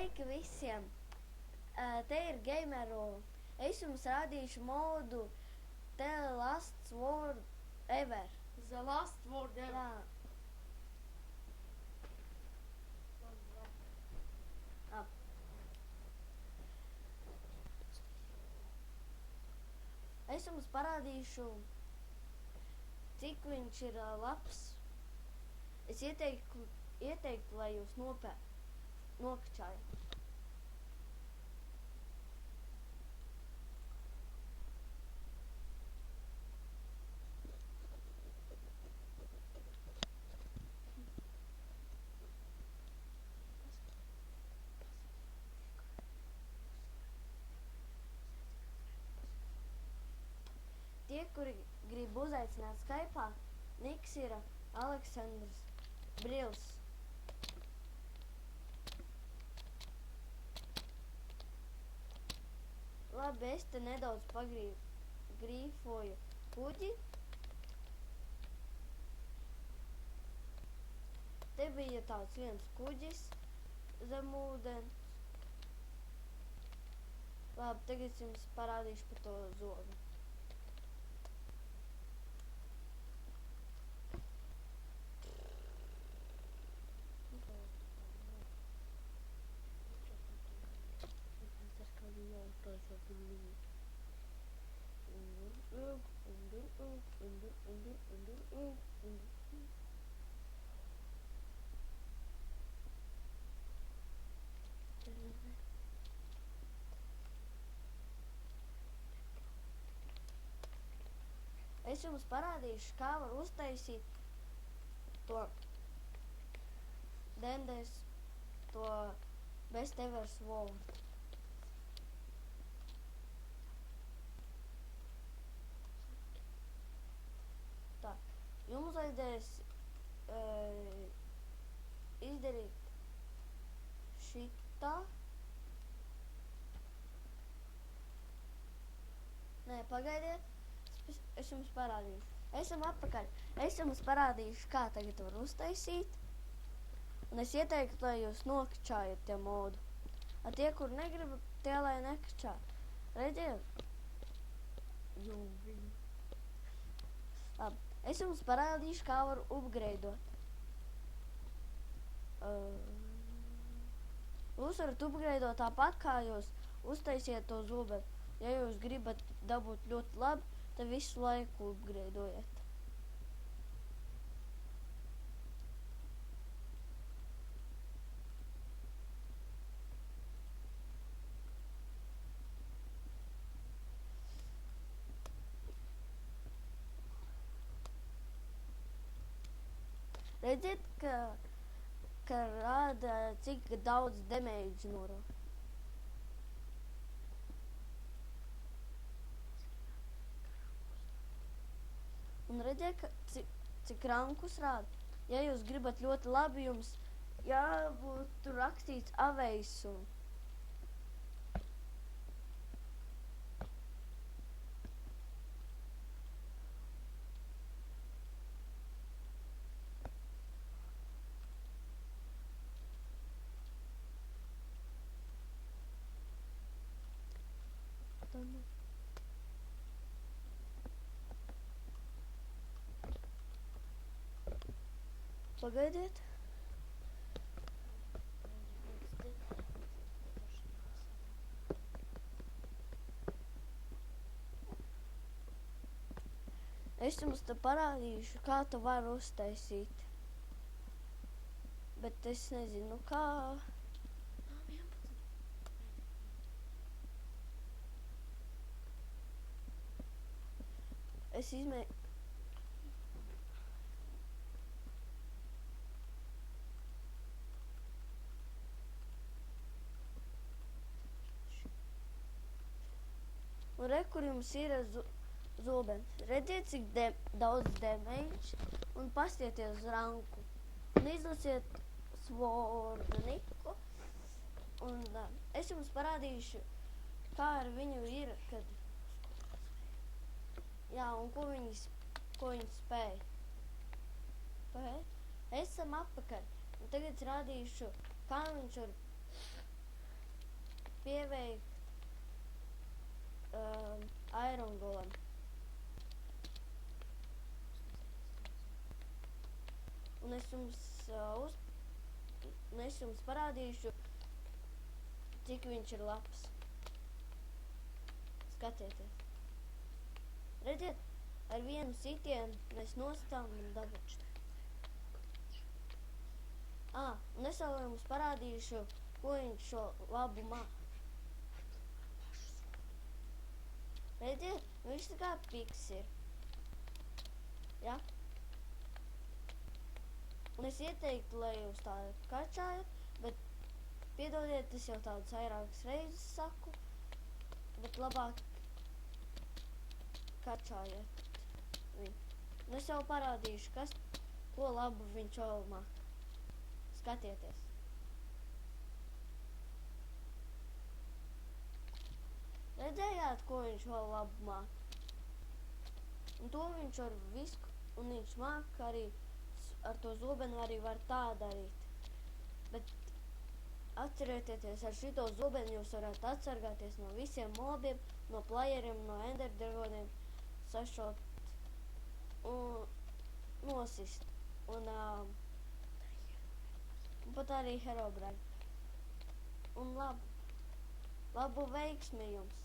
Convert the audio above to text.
Sveiki visiem! Te ir Gameru. Es jums rādīšu modu The Last Word Ever. The Last Word Ever. Jā. Es jums parādīšu, cik viņš ir labs. Es ieteiktu, lai jūs nokačājat. Tie, kuri grib uzaicināt Skype'ā, niks ir Aleksandrs Brils. Labi, es te nedaudz grīfoju kuģi. Te bija tāds viens kuģis zem ūdens. Labi, tagad jums parādīšu par to zogu. Es jums parādīšu, kā var uztaisīt to Dendes, to Best Ever Sword. Tā, jums vajadzēs izdarīt šitā. Nē, pagaidiet. Es jums parādīšu. Esam atpakaļ. Es jums parādīšu, kā tagad var uztaisīt. Un es ieteiktu, lai jūs nokačājat tie modu. Tie, kur negrib, tie, lai nekačā. Redziet? Labi. Es jums parādīšu, kā var upgradeot. Jūs varat upgradeot tāpat, kā jūs uztaisiet to zobenu. Ja jūs gribat dabūt ļoti labi, tad visu laiku upgradeojiet. Redziet, ka rāda, cik daudz damage norok. Un redziet, cik rankus rāda. Ja jūs gribat ļoti labi, jums jābūt rakstīts aveisu. Pagaidiet. Es jums te parādīšu, kā tu vari uztaisīt. Bet es nezinu, kā. Es izmēģinu. Un re, kur jums ir zobens. Redziet, cik daudz damage un pastieties uz ranku. Un izlasiet svordniku. Un es jums parādīšu, kā ar viņu ir, kad... Jā, un ko viņi spēj. Esam atpakaļ. Un tagad rādīšu, kā viņš var pieveikt Iron Golem. Un es jums parādīšu, cik viņš ir labs. Skatieties. Redziet, ar vienu sitienu mēs nostām un dabūšu. Un es vēl jums parādīšu, ko viņš šo labu māk. Redziet, viņš tā kā piks ir. Ja? Un es ieteiktu, lai jūs tā kačājat, bet piedodiet, es jau tādas vairākas reizes saku, bet labāk kačājiet viņu. Un es jau parādīšu, ko labu viņš vēl māk. Skatieties. Redzējāt, ko viņš vēl labu māk? Un to viņš ar visku, un viņš māk arī ar to zobenu arī var tā darīt. Bet atcerieties, ar šito zobenu jūs varat atsargāties no visiem mobiem, no playeriem, no enderdragoniem, sašot un nosist. Un pat arī Herobrine. Un labu veiksmi jums!